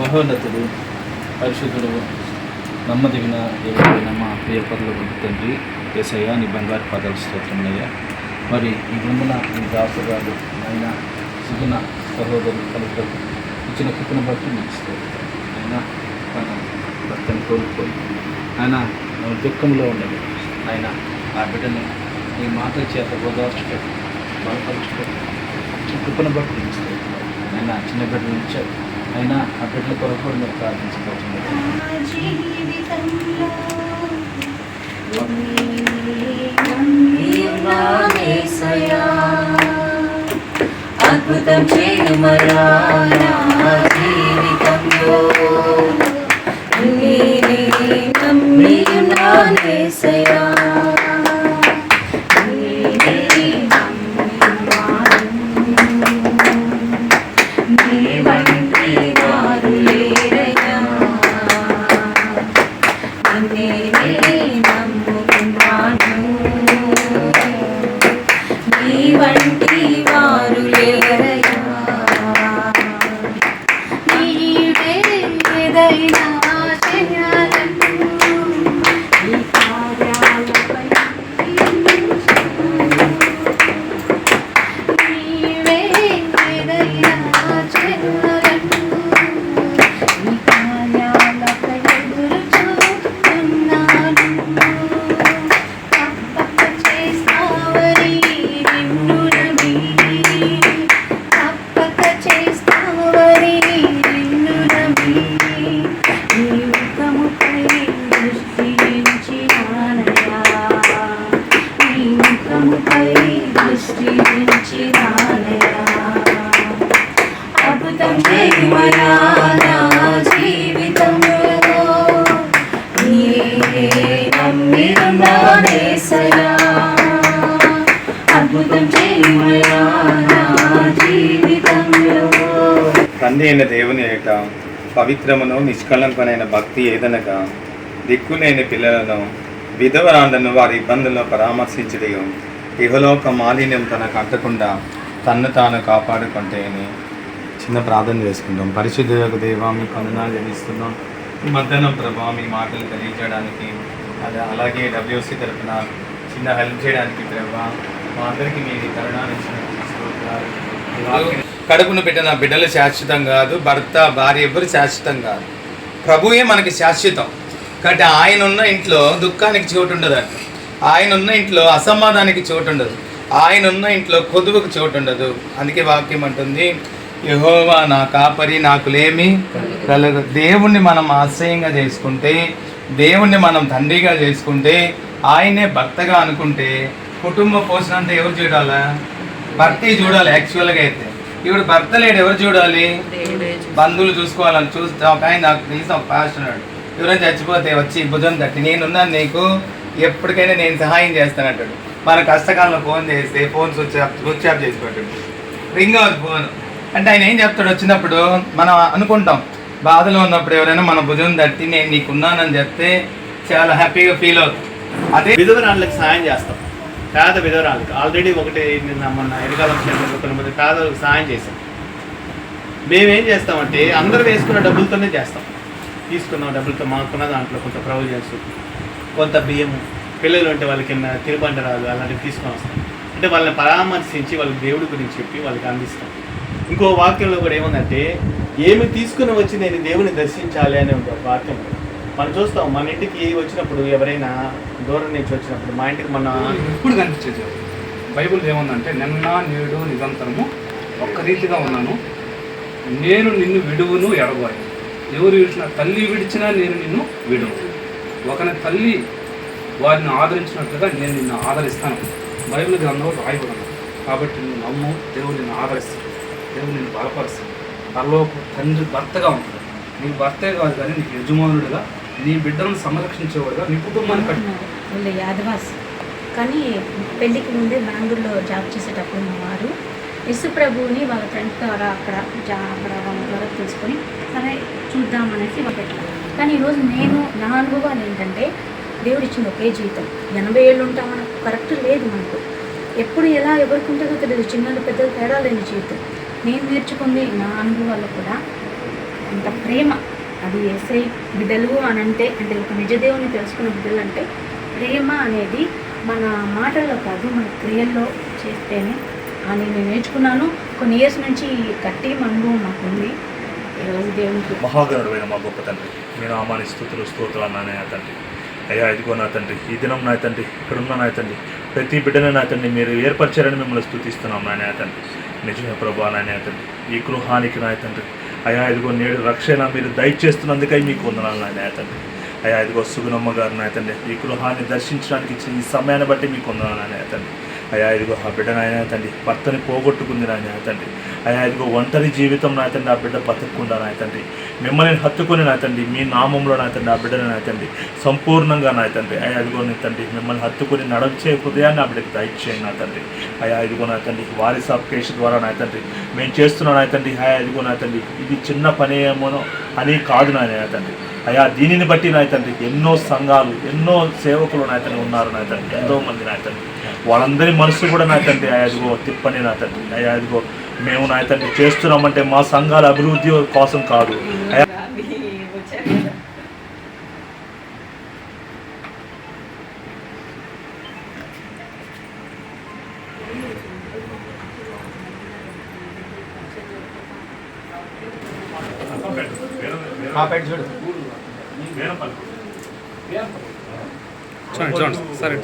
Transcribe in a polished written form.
మహోన్నతుడు, పరిశుద్ధుడు, నమ్మదగిన దేవుడైన మా ప్రియ పరలోకపు తండ్రి యేసయ్య, నీ బంగారు పాదాల స్తోత్రములయ్యా. మరి ఈ వందన నీ దాసుగారు ఆయన సుగుణ సహోదరు కలుపులు ఇచ్చిన కృపను బట్టి మీకు స్తోత్రం. ఆయన తన భర్తను కోల్పోయి ఆయన దుఃఖంలో ఉండదు. ఆయన ఆ బిడ్డను నీ మాటల చేత ఓదార్చుకో, బలపరుచుకో, కృపను బట్టి మీకు స్తోత్రం. ఆయన చిన్న బిడ్డలు ఇచ్చారు. ఆయన ఆ బిడ్డల కొరకు మీరు ప్రార్థించబోతున్నారు. అద్భుతం చేయమయా నా జీవితంలో, నీనే నమ్మియున్నానేసయ్యా. నీ వంటి వారు లేరయ్యా, నేనే నమ్ముకున్నాను. నీ వంటి వారు లేరయ్యా, నీవే ఏదైనా చేయాలను. ఈ కార్యాలపై నీవే ఏదైనా చేయాలను. ఈ కార్యాలపై ఎదురు చూస్తున్నాను. తప్పక చేస్తావని నిన్ను నమ్మి, తప్పక చేస్తావని నిన్ను నమ్మి, నీ ముఖముపై దృష్టి ఉంచినానయ్యా, నీ ముఖముపై దృష్టి ఉంచినానయ్యా. అద్భుతం చేయమయా నా జీవితంలో, నీవే నమ్మియున్నానేసయ్యా. అద్భుతం చేయమయా నా జీవితంలో. తండ్రి అయిన దేవుని యొక్క పవిత్రమును నిష్కలంకమైన భక్తి ఏదనగా దిక్కులేని పిల్లలను విధవరాండ్లను వారి ఇబ్బందుల్లో పరామర్శించడం ఇహలోక మాలిన్యం తనకు అంటకుండా తన్ను తాను కాపాడుకుంటే అని చిన్న ప్రార్థన చేసుకుంటాం. పరిశుద్ధ దేవా, మీ వందనాలు చెల్లిస్తున్నాం. ఈ మధ్యాహ్నం ప్రభావ మీ మాటలు తెలియజేయడానికి, అలాగే WC తరఫున చిన్న హెల్ప్ చేయడానికి ప్రభావ మా అందరికీ మీరు తరుణాన్ని కడుపును పెట్టిన బిడ్డలు శాశ్వతం కాదు, భర్త భార్య ఎవ్వరు శాశ్వతం కాదు, ప్రభువే మనకి శాశ్వతం. కాబట్టి ఆయన ఉన్న ఇంట్లో దుఃఖానికి చోటు ఉండదంట, ఆయన ఉన్న ఇంట్లో అసమాధానానికి చోటు ఉండదు, ఆయన ఉన్న ఇంట్లో కొదువుకు చోటు ఉండదు. అందుకే వాక్యం అంటుంది, యెహోవా నా కాపరి, నాకు లేమి కలగదు. దేవుణ్ణి మనం ఆశ్రయంగా చేసుకుంటే, దేవుణ్ణి మనం తండ్రిగా చేసుకుంటే, ఆయనే భర్తగా అనుకుంటే కుటుంబ పోషణ అంతా ఎవరు చూడాలా? భర్తే చూడాలి. యాక్చువల్గా అయితే ఇప్పుడు భర్త లేడు, ఎవరు చూడాలి? బంధువులు చూసుకోవాలని చూస్తా. ఒక ఆయన నాకు తెలిసిన ఒక పాస్టర్ ఉన్నాడు, ఎవరైనా చచ్చిపోతే వచ్చి భుజం తట్టి నేనున్నాను నీకు, ఎప్పటికైనా నేను సహాయం చేస్తానంటాడు. మన కష్టకాలంలో ఫోన్ చేస్తే ఫోన్ స్విచ్ ఆఫ్ చేసి పెట్టాడు, రింగ్ అవుతుంది ఫోన్. అంటే ఆయన ఏం చెప్తాడు? వచ్చినప్పుడు మనం అనుకుంటాం, బాధలో ఉన్నప్పుడు ఎవరైనా మన భుజం తట్టి నేను నీకున్నానని చెప్తే చాలా హ్యాపీగా ఫీల్ అవుతాం. అదే విధవరాళ్ళకి సహాయం చేస్తాం, పేద విధవరాళ్ళకి. ఆల్రెడీ ఒకటి నిన్న మొన్న ఎన్నికల కొంతమంది పేదలకు సహాయం చేశాం. మేమేం చేస్తామంటే అందరూ వేసుకున్న డబ్బులతోనే చేస్తాం. తీసుకున్న డబ్బులతో మాకున్న దాంట్లో కొంత ప్రొవిజన్స్, కొంత బియ్యము, పిల్లలు ఉంటే వాళ్ళకి తిరుబండరాలు అలాంటివి తీసుకొని వస్తాం. అంటే వాళ్ళని పరామర్శించి వాళ్ళకి దేవుడి గురించి చెప్పి వాళ్ళకి అందిస్తాం. ఇంకో వాక్యంలో కూడా ఏముందంటే, ఏమి తీసుకుని వచ్చి నేను దేవుని దర్శించాలి అనే ఒక వాక్యం మనం చూస్తాం. మన ఇంటికి వచ్చినప్పుడు ఎవరైనా దూరం నుంచి వచ్చినప్పుడు, మా ఇంటికి మన ఇప్పుడు కనిపించేది బైబుల్ ఏముందంటే, నిన్న నేడు నిరంతరము ఒక్క రీతిగా ఉన్నాను, నేను నిన్ను విడువును ఎడబాయి. ఎవరు విడిచిన తల్లి విడిచినా నేను నిన్ను విడువు. ఒకని తల్లి వారిని ఆదరించినట్లుగా నేను నిన్ను ఆదరిస్తాను. బైబిల్ గ్రంథంలో రాయబడి. కాబట్టి నువ్వు నమ్ము, దేవుడు నిన్ను ఆదరిస్తాడు, దేవుడు నిన్ను బలపరుస్తాడు. పరలోక తండ్రి భర్తగా ఉంటాడు. నీకు భర్తే కాదు కానీ నీకు యజమానుడిగా, నీ బిడ్డలను సంరక్షించేవాడుగా, నీ కుటుంబాన్ని కట్టిన యాదవాస్. కానీ పెళ్ళికి ముందే బెంగళూరులో జాబ్ చేసేటప్పుడు మా వారు యేసు ప్రభువుని వాళ్ళ ఫ్రెండ్స్ ద్వారా అక్కడ వాళ్ళ ద్వారా తెలుసుకొని సరే చూద్దామనేసి పెట్టాను. కానీ ఈరోజు నా అనుభవాలు ఏంటంటే, దేవుడు ఇచ్చింది ఒకే జీవితం. 80 ఏళ్ళు ఉంటామని కరెక్ట్ లేదు మనకు. ఎప్పుడు ఎలా ఎవరికి ఉంటుందో తెలియదు. చిన్నలు పెద్దలు తేడా లేని జీవితం. నేను నేర్చుకుంది నా అనుభవాల్లో కూడా అంత ప్రేమ. అది ఎస్ఐ బిడ్డలు అని అంటే ఒక నిజదేవుని తెలుసుకున్న బిడ్డలు అంటే ప్రేమ అనేది మన మాటల్లో కాదు, మన క్రియల్లో చేస్తేనే అని నేను నేర్చుకున్నాను. కొన్ని ఇయర్స్ నుంచి గట్టి అనుభవం మాకుంది. ఈరోజు దేవునికి మహాగణుడైన మా గొప్ప తండ్రి, మీ నామాని స్తుతులు స్తోత్రాలు నాయన తండ్రి. అయ్యా ఇదిగో నా తండ్రి, ఈ దినం నా తండ్రి ఇక్కడున్న నా తండ్రి ప్రతి బిడ్డను నా తండ్రి మీరు ఏర్పరిచారని మిమ్మల్ని స్తుతిస్తున్నాం నాయన తండ్రి. నిజమే ప్రభా నాయన తండ్రి, ఈ గృహానికి నా తండ్రి అయ్యా ఇదిగో నేడు రక్షణ మీరు దయచేస్తున్నందుకై మీకు వందనాలు నాయన తండ్రి. అయ్యా ఇదిగో సుగుణమ్మ గారు నా తండ్రి ఈ గృహాన్ని దర్శించడానికి ఇచ్చిన ఈ సమయాన్ని బట్టి మీకు వందనాలు నాయన తండ్రి. అయ్యా ఇదిగో ఆ బిడ్డ నాయన తండ్రి భర్తని పోగొట్టుకుంది నాయన తండ్రి. అయ్యా ఇదిగో ఒంటరి జీవితం నా తండ్రి ఆ బిడ్డ బతుకుండా నా తండ్రి మిమ్మల్ని హత్తుకొని నా తండ్రి మీ నామంలో నా తండ్రి ఆ బిడ్డను నా తండ్రి సంపూర్ణంగా నా తండ్రి అయ్యా ఇదిగో నా తండ్రి మిమ్మల్ని హత్తుకొని నడవచ్చే హృదయాన్ని ఆ బిడ్డకి దయచేయండి నా తండ్రి. అయ్యా ఇదిగో నా తండ్రి వారిస్ ఆఫ్ కేసు ద్వారా నా తండ్రి మేము చేస్తున్నాం నా తండ్రి. అయ్యా ఇదిగో నా తండ్రి ఇది చిన్న పని ఏమోనో అని కాదు నా తండ్రి. అయ్యా దీనిని బట్టి నా తండ్రి ఎన్నో సంఘాలు ఎన్నో సేవకులు నా తండ్రి ఉన్నారు నా తండ్రి, ఎంతో మంది నా తండ్రి వాళ్ళందరి మనసు కూడా నా తండ్రి అయ్యా ఇదిగో తిప్పని నా తండ్రి. అయ్యా ఇదిగో మేము నా తండ్రి చేస్తున్నామంటే మా సంఘాల అభివృద్ధి కోసం కాదు. అయ్యా చూడు చూడండి సరే